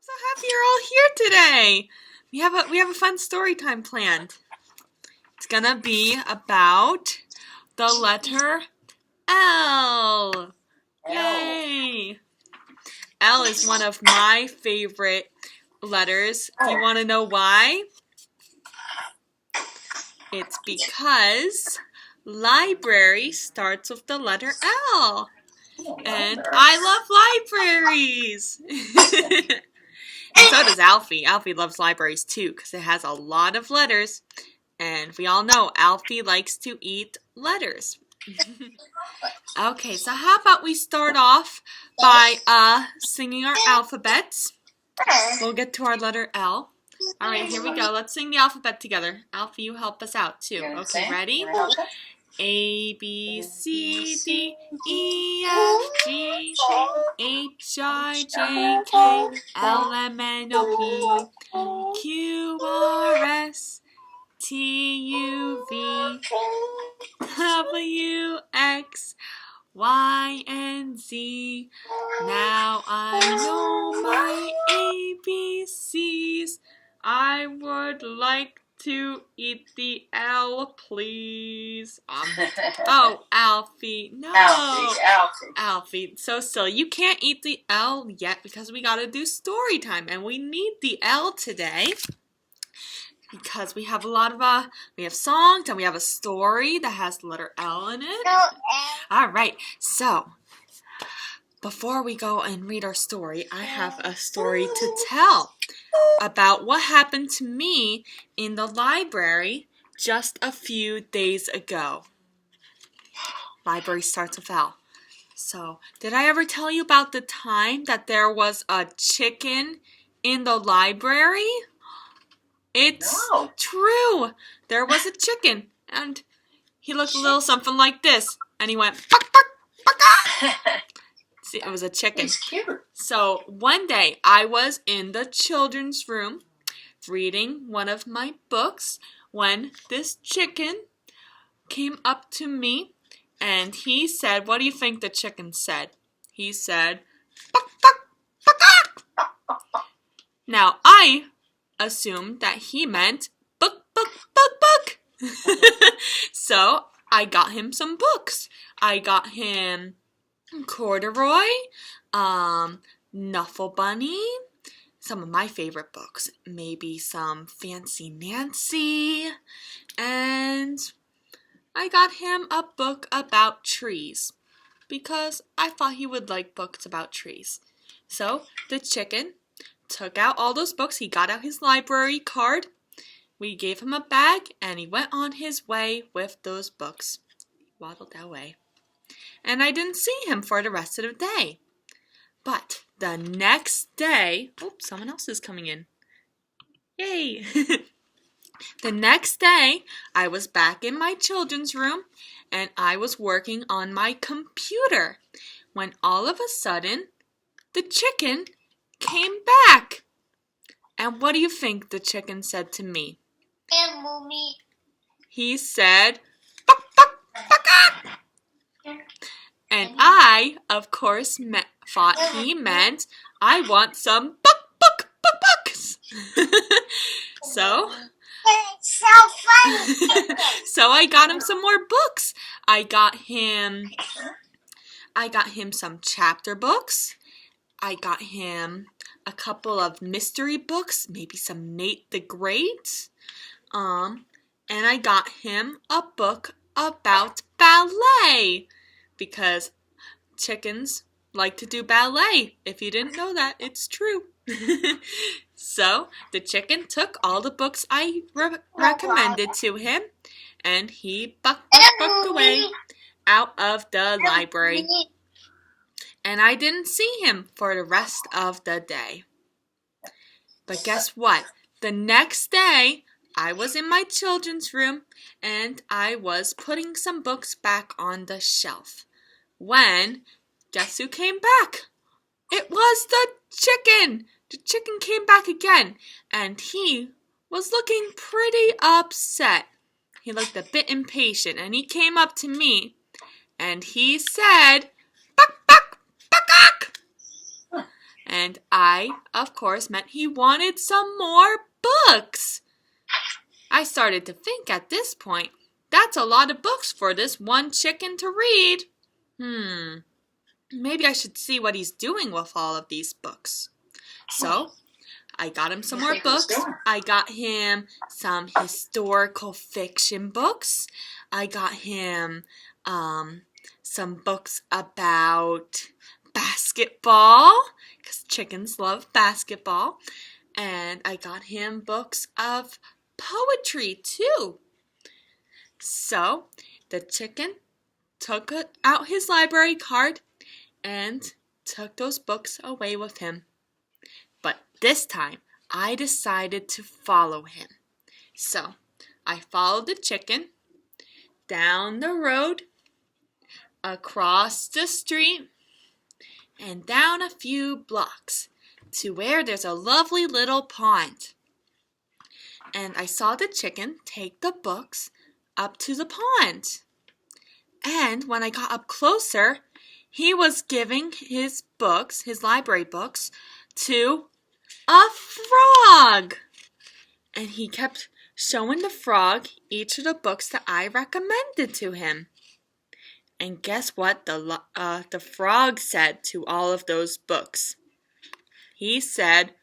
so happy you're all here today. We have a fun story time planned. It's gonna be about the letter L. Yay! L is one of my favorite letters. Do you want to know why? It's because library starts with the letter L. And I love libraries! And so does Alfie. Alfie loves libraries too because it has a lot of letters. And we all know Alfie likes to eat letters. Okay, so how about we start off by singing our alphabets. We'll get to our letter L. Alright, here we go. Let's sing the alphabet together. Alfie, you help us out too. Okay, ready? A, B, C, D, E, F, G, H, I, J, K, L, M, N, O, P, Q, R, S, T, U, V, W, X, Y, and Z. Now I know my ABCs. I would like to eat the L, please. Oh, Alfie, no. Alfie, so silly. You can't eat the L yet because we gotta do story time, and we need the L today because we have a lot of we have songs and we have a story that has the letter L in it. All right, so before we go and read our story, I have a story to tell about what happened to me in the library just a few days ago. Library starts with L. So, did I ever tell you about the time that there was a chicken in the library? It's true. There was a chicken, and he looked a little something like this, and he went, "Buck, buck, buck." See, it was a chicken. He's cute. So one day I was in the children's room reading one of my books when this chicken came up to me and he said, what do you think the chicken said? He said, "Buck, buck, buck, buck." Now I assumed that he meant book, book, book, book. So I got him some books. I got him Corduroy, Nuffle Bunny, some of my favorite books, maybe some Fancy Nancy, and I got him a book about trees because I thought he would like books about trees. So the chicken took out all those books, he got out his library card, we gave him a bag, and he went on his way with those books. He waddled away. And I didn't see him for the rest of the day. But the next day, oops, someone else is coming in. Yay! The next day, I was back in my children's room and I was working on my computer when all of a sudden, the chicken came back. And what do you think the chicken said to me? And mommy. He said, "Buck, buck, buck, buck." And I, of course, thought he meant, I want some bucks. So funny. So I got him some more books. I got him some chapter books. I got him a couple of mystery books, maybe some Nate the Great. And I got him a book about ballet. Because chickens like to do ballet. If you didn't know that, it's true. So the chicken took all the books I recommended to him, and he bucked away out of the library. And I didn't see him for the rest of the day. But guess what? The next day, I was in my children's room, and I was putting some books back on the shelf. When, guess who came back? It was the chicken! The chicken came back again, and he was looking pretty upset. He looked a bit impatient, and he came up to me, and he said, "Buck, buck, buck, buck." And I, of course, meant he wanted some more books. I started to think at this point, that's a lot of books for this one chicken to read. Maybe I should see what he's doing with all of these books. So, I got him some more books. I got him some historical fiction books. I got him some books about basketball, because chickens love basketball. And I got him books of poetry too. So the chicken took out his library card and took those books away with him. But this time I decided to follow him. So I followed the chicken down the road, across the street, and down a few blocks to where there's a lovely little pond. And I saw the chicken take the books up to the pond. And when I got up closer, he was giving his books, his library books, to a frog. And he kept showing the frog each of the books that I recommended to him. And guess what the frog said to all of those books? He said,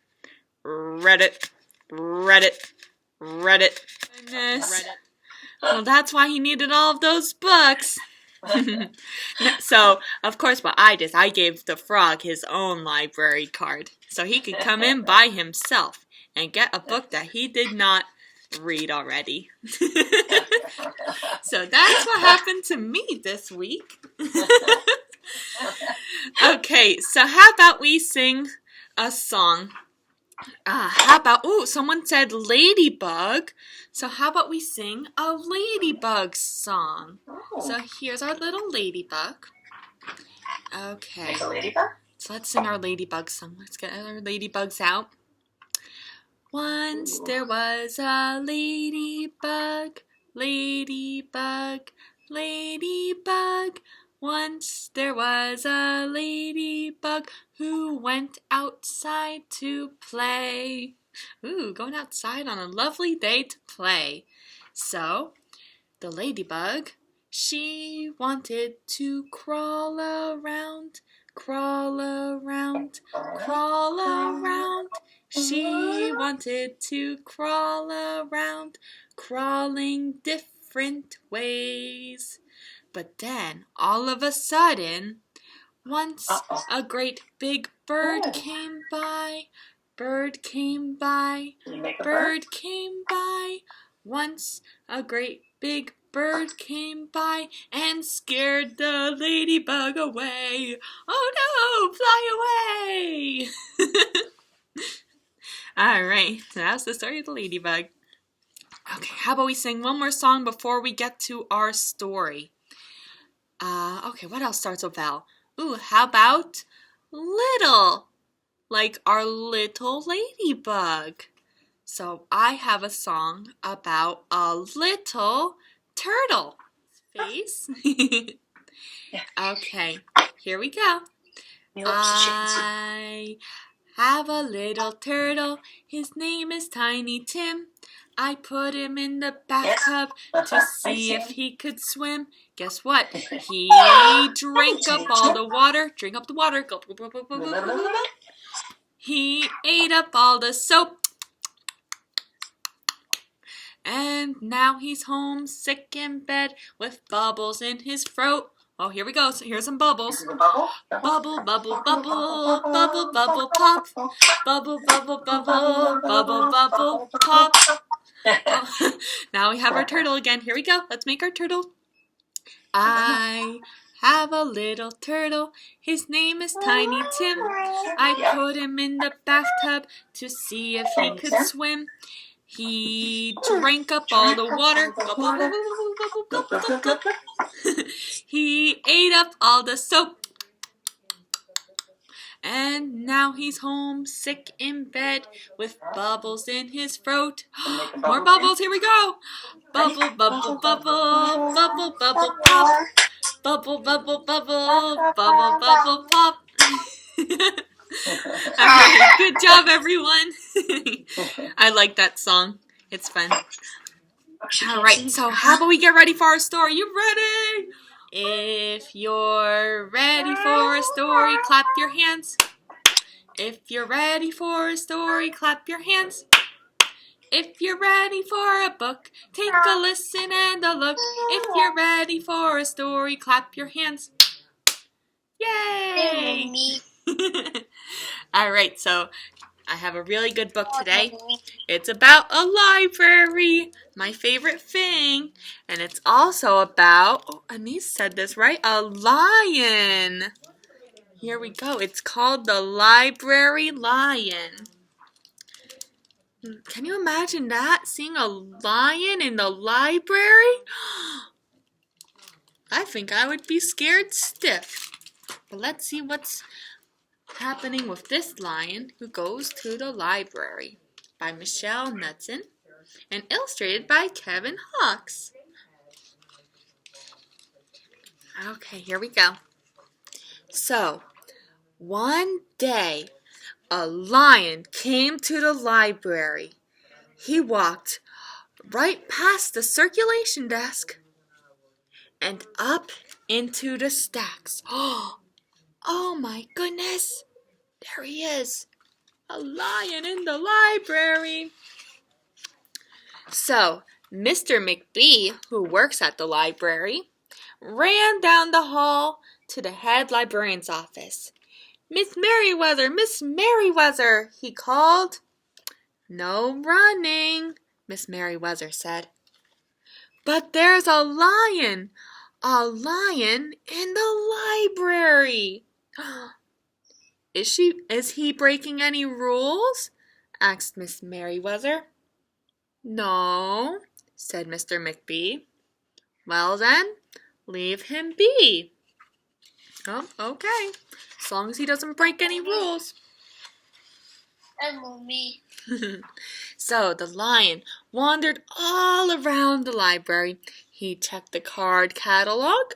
"Read it, read it, read it." Goodness. Well, that's why he needed all of those books. So, of course, what I did, I gave the frog his own library card so he could come in by himself and get a book that he did not read already. So that's what happened to me this week. Okay, so how about we sing a song? Someone said Ladybug. So how about we sing a Ladybug song? So here's our little ladybug. Okay. There's a ladybug? So let's sing our Ladybug song. Let's get our ladybugs out. Once there was a ladybug, ladybug, ladybug. Once there was a ladybug who went outside to play. Ooh, going outside on a lovely day to play. So, the ladybug, she wanted to crawl around, crawl around, crawl around. She wanted to crawl around, crawling different ways. But then, all of a sudden, once a great big bird came by, bird came by, bird came by. Once a great big bird came by and scared the ladybug away. Oh no, fly away! Alright, so that's the story of the ladybug. Okay, how about we sing one more song before we get to our story? Okay, what else starts with L? Ooh, how about little? Like our little ladybug. So I have a song about a little turtle. Face. Okay, here we go. I have a little turtle. His name is Tiny Tim. I put him in the bathtub to see if he could swim. Guess what? He drank up all the water. Drink up the water. Go, go, go, go, go, go, go. He ate up all the soap. And now he's home sick in bed with bubbles in his throat. Oh, here we go. So here's some bubbles. Bubble, bubble, bubble, bubble, bubble, pop. Bubble, bubble, bubble, bubble, bubble, pop. Oh, now we have our turtle again. Here we go. Let's make our turtle. I have a little turtle. His name is Tiny Tim. I put him in the bathtub to see if he could swim. He drank up all the water. He ate up all the soap. And now he's home sick in bed with bubbles in his throat. More bubbles, here we go. Bubble, bubble, bubble, bubble, bubble, pop. Bubble, bubble, bubble, bubble, bubble, pop. Okay, Good job, everyone. I like that song. It's fun. All right, so how about we get ready for our story? You ready? If you're ready for a story, clap your hands. If you're ready for a story, clap your hands. If you're ready for a book, take a listen and a look. If you're ready for a story, clap your hands. Yay! All right, so I have a really good book today. It's about a library, my favorite thing. And it's also about, oh, Anise said this right, a lion. Here we go. It's called The Library Lion. Can you imagine that? Seeing a lion in the library? I think I would be scared stiff. But let's see what's happening with this lion who goes to the library. By Michelle Nutson and illustrated by Kevin Hawks. Okay, here we go. So, one day, a lion came to the library. He walked right past the circulation desk and up into the stacks. Oh my goodness! There he is! A lion in the library! So, Mr. McBee, who works at the library, ran down the hall to the head librarian's office. Miss Merriweather, he called. No running, Miss Merriweather said. But there's a lion in the library. Is he breaking any rules? Asked Miss Merriweather. No, said Mr. McBee. Well then, leave him be. Oh, okay. As long as he doesn't break any rules. And Mommy. So the lion wandered all around the library. He checked the card catalog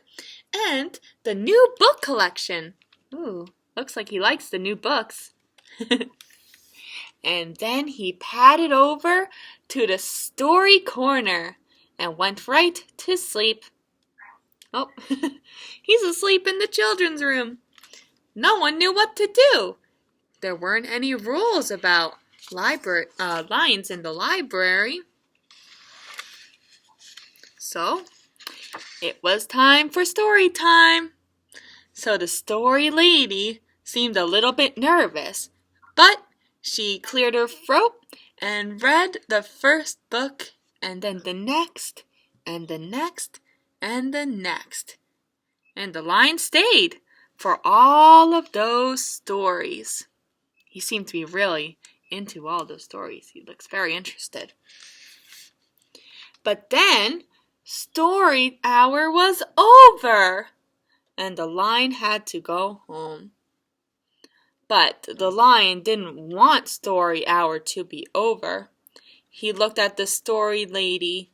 and the new book collection. Ooh, looks like he likes the new books. And then he padded over to the story corner and went right to sleep. Oh, he's asleep in the children's room. No one knew what to do. There weren't any rules about lions in the library. So, it was time for story time. So the story lady seemed a little bit nervous, but she cleared her throat and read the first book, and then the next, and the next, and the next. And the lion stayed for all of those stories. He seemed to be really into all those stories. He looks very interested. But then, story hour was over, and the lion had to go home. But the lion didn't want story hour to be over. He looked at the story lady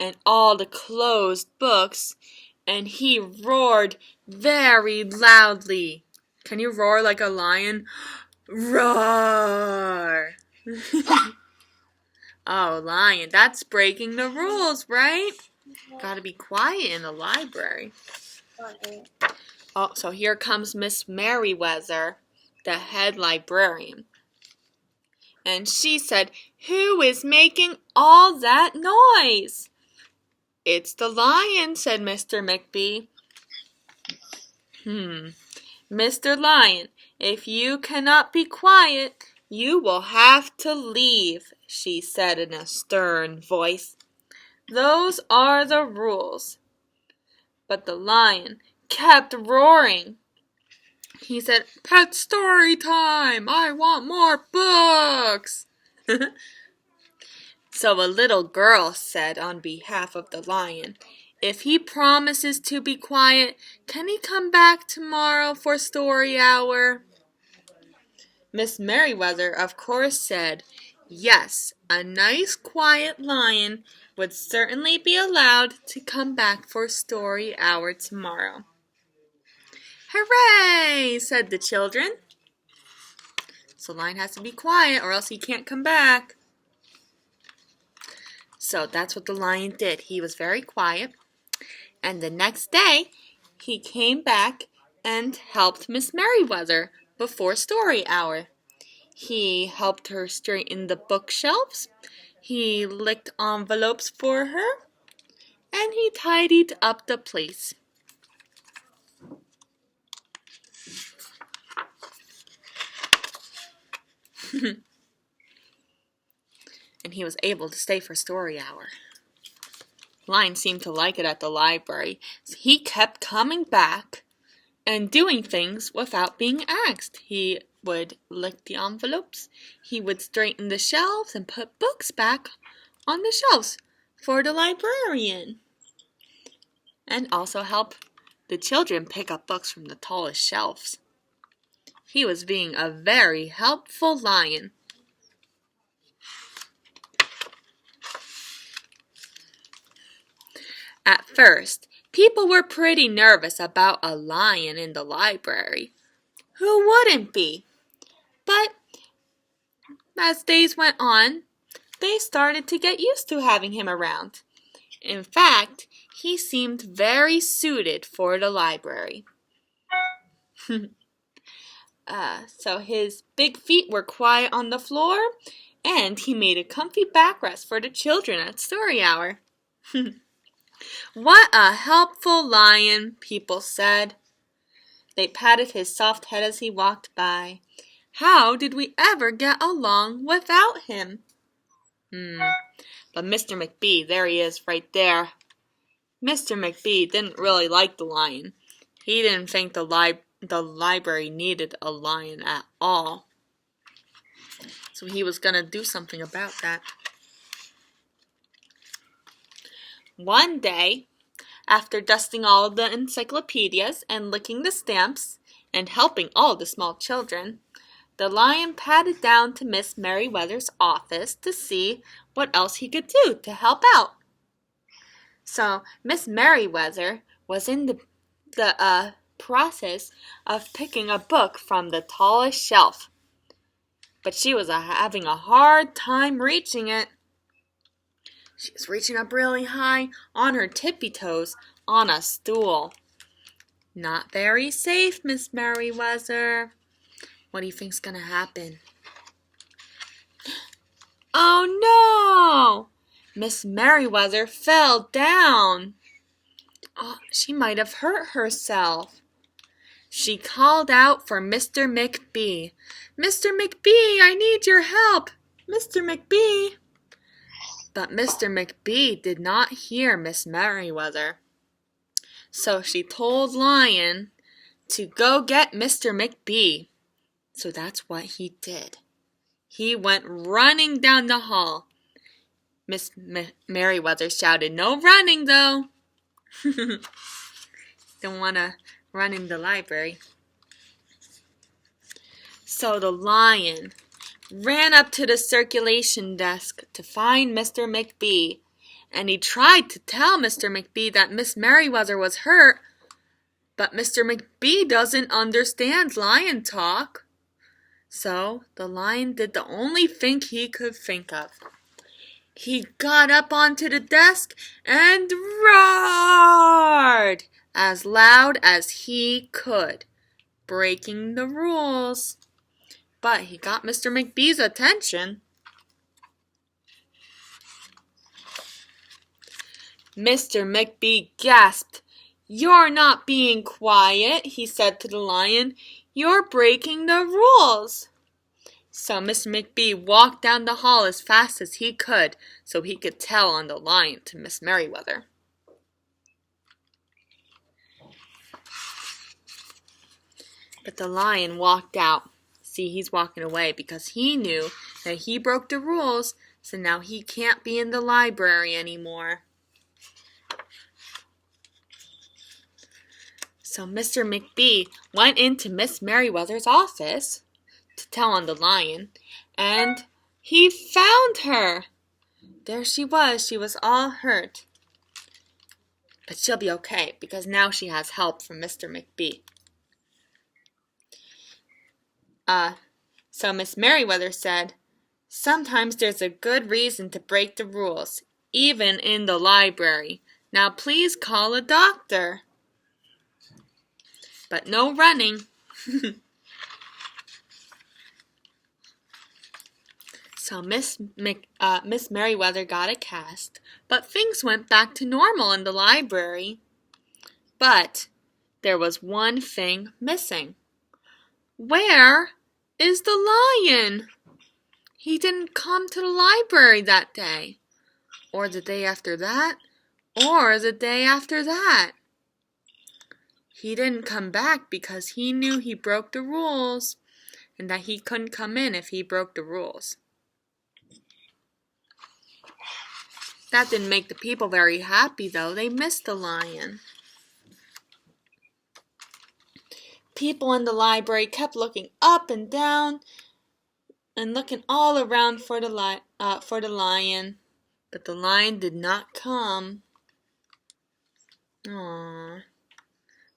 and all the closed books, and he roared very loudly. Can you roar like a lion? Roar! Oh, lion, that's breaking the rules, right? Gotta be quiet in the library. Oh, so here comes Miss Merriweather, the head librarian. And she said, "Who is making all that noise?" "It's the lion," said Mr. McBee. Mr. Lion, if you cannot be quiet, you will have to leave, she said in a stern voice. Those are the rules. But the lion kept roaring. He said, "Pet story time! I want more books!" So a little girl said on behalf of the lion, "If he promises to be quiet, can he come back tomorrow for story hour?" Miss Merriweather, of course, said, "Yes, a nice quiet lion would certainly be allowed to come back for story hour tomorrow." "Hooray!" said the children. So the lion has to be quiet or else he can't come back. So that's what the lion did. He was very quiet. And the next day, he came back and helped Miss Merriweather before story hour. He helped her straighten the bookshelves. He licked envelopes for her. And he tidied up the place. And he was able to stay for story hour. Lion seemed to like it at the library, so he kept coming back and doing things without being asked. He would lick the envelopes, he would straighten the shelves and put books back on the shelves for the librarian, and also help the children pick up books from the tallest shelves. He was being a very helpful lion. At first, people were pretty nervous about a lion in the library. Who wouldn't be? But as days went on, they started to get used to having him around. In fact, he seemed very suited for the library. So his big feet were quiet on the floor, and he made a comfy backrest for the children at story hour. What a helpful lion, people said. They patted his soft head as he walked by. How did we ever get along without him? But Mr. McBee, there he is right there. Mr. McBee didn't really like the lion. He didn't think the library needed a lion at all. So he was going to do something about that. One day, after dusting all of the encyclopedias and licking the stamps and helping all the small children, the lion padded down to Miss Merriweather's office to see what else he could do to help out. So Miss Merriweather was in the process of picking a book from the tallest shelf, but she was having a hard time reaching it. She was reaching up really high on her tippy toes on a stool. Not very safe, Miss Merriweather. What do you think's gonna happen? Oh no! Miss Merriweather fell down. Oh, she might have hurt herself. She called out for Mr. McBee. Mr. McBee, I need your help. Mr. McBee. But Mr. McBee did not hear Miss Merriweather. So she told Lion to go get Mr. McBee. So that's what he did. He went running down the hall. Miss Merriweather shouted, "No running, though." Don't want to run in the library. So the lion ran up to the circulation desk to find Mr. McBee, and he tried to tell Mr. McBee that Miss Merriweather was hurt, but Mr. McBee doesn't understand lion talk. So the lion did the only thing he could think of. He got up onto the desk and roared as loud as he could, breaking the rules. But he got Mr. McBee's attention. Mr. McBee gasped. "You're not being quiet," he said to the lion. "You're breaking the rules." So Mr. McBee walked down the hall as fast as he could so he could tell on the lion to Miss Merriweather. But the lion walked out. See, he's walking away because he knew that he broke the rules, so now he can't be in the library anymore. So Mr. McBee went into Miss Merriweather's office to tell on the lion, and he found her. There she was. She was all hurt. But she'll be okay because now she has help from Mr. McBee. So Miss Merriweather said, "Sometimes there's a good reason to break the rules, even in the library. Now please call a doctor." But no running. So Miss Merriweather got a cast, but things went back to normal in the library. But there was one thing missing. Where is the lion? He didn't come to the library that day, or the day after that, or the day after that. He didn't come back because he knew he broke the rules and that he couldn't come in if he broke the rules. That didn't make the people very happy, though. They missed the lion. People in the library kept looking up and down and looking all around for the lion, but the lion did not come. Aww.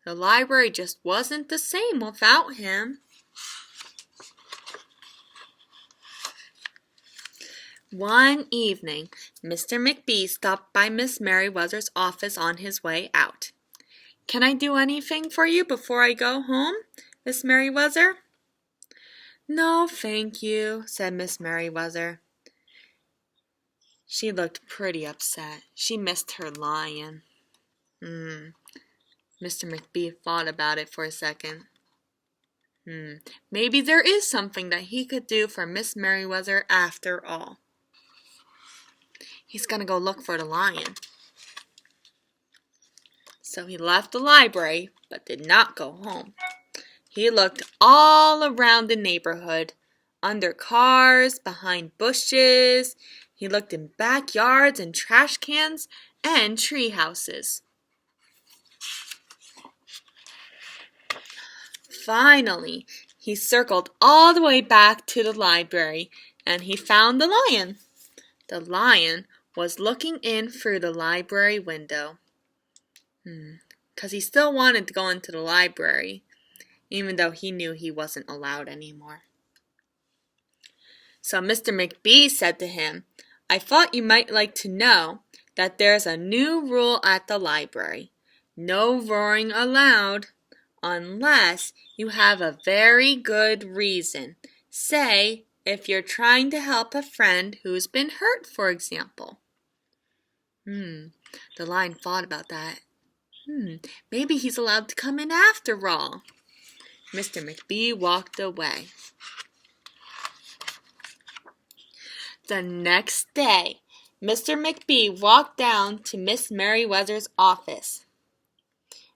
The library just wasn't the same without him. One evening, Mr. McBee stopped by Miss Merriweather's office on his way out. "Can I do anything for you before I go home, Miss Merriweather?" "No, thank you," said Miss Merriweather. She looked pretty upset. She missed her lion. Mr. McBee thought about it for a second. Maybe there is something that he could do for Miss Merriweather after all. He's gonna go look for the lion. So he left the library, but did not go home. He looked all around the neighborhood, under cars, behind bushes. He looked in backyards and trash cans and tree houses. Finally, he circled all the way back to the library, and he found the lion. The lion was looking in through the library window. 'Cause he still wanted to go into the library, even though he knew he wasn't allowed anymore. So Mr. McBee said to him, "I thought you might like to know that there's a new rule at the library. No roaring allowed, unless you have a very good reason. Say, if you're trying to help a friend who's been hurt, for example." The lion thought about that. Maybe he's allowed to come in after all. Mr. McBee walked away. The next day, Mr. McBee walked down to Miss Merriweather's office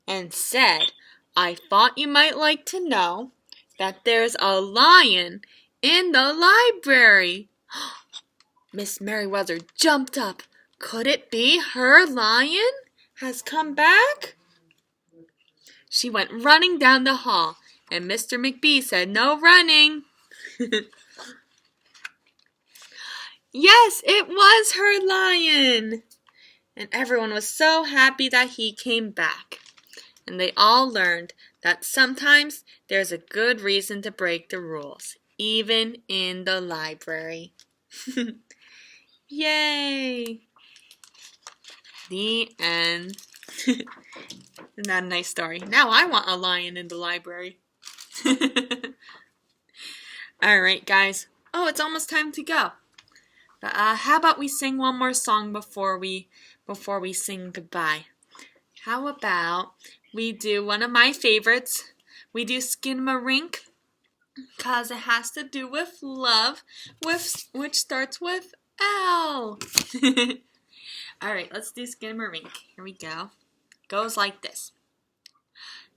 and said, "I thought you might like to know that there's a lion in the library." Miss Merriweather jumped up. Could it be her lion has come back? She went running down the hall, and Mr. McBee said, "No running." Yes, it was her lion! And everyone was so happy that he came back. And they all learned that sometimes there's a good reason to break the rules, even in the library. Yay! The end. Isn't that a nice story? Now I want a lion in the library. Alright, guys. Oh, it's almost time to go. But how about we sing one more song before we sing goodbye? How about we do one of my favorites? We do Skinamarink, because it has to do with love, which starts with L. Alright, let's do Skinamarink. Here we go. Goes like this.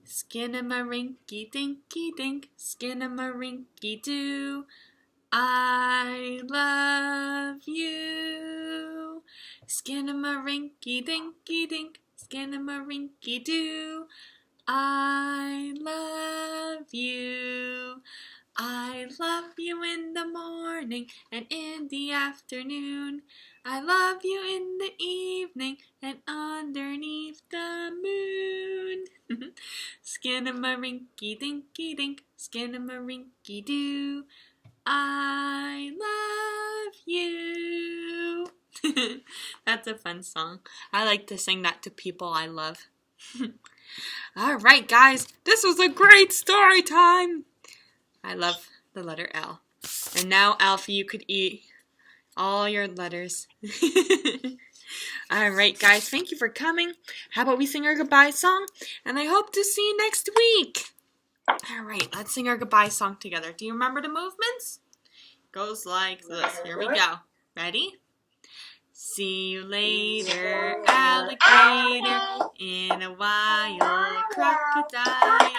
Skinamarinky dinky dink, skinamarinky doo. I love you. Skinamarinky dinky dink, skinamarinky doo. I love you. I love you in the morning and in the afternoon. I love you in the evening and underneath the moon. Skinamarinky dinky dink, skinamarinky doo. I love you. That's a fun song. I like to sing that to people I love. All right, guys, this was a great story time. I love the letter L. And now, Alfie, you could eat all your letters. All right, guys, thank you for coming. How about we sing our goodbye song? And I hope to see you next week. All right, let's sing our goodbye song together. Do you remember the movements? Goes like this. Here we go. Ready? See you later, alligator, in a while, crocodile.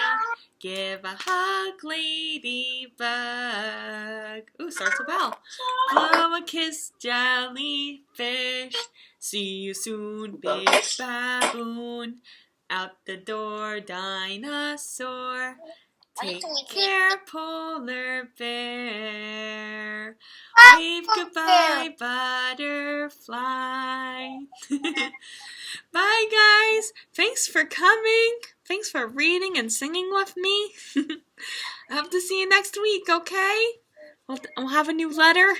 Give a hug, ladybug. Ooh, starts with L. Blow a kiss, jellyfish. See you soon, big baboon. Out the door, dinosaur. Take care, polar bear. Wave goodbye, butterfly. Bye, guys. Thanks for coming. Thanks for reading and singing with me. I hope to see you next week, okay? We'll have a new letter.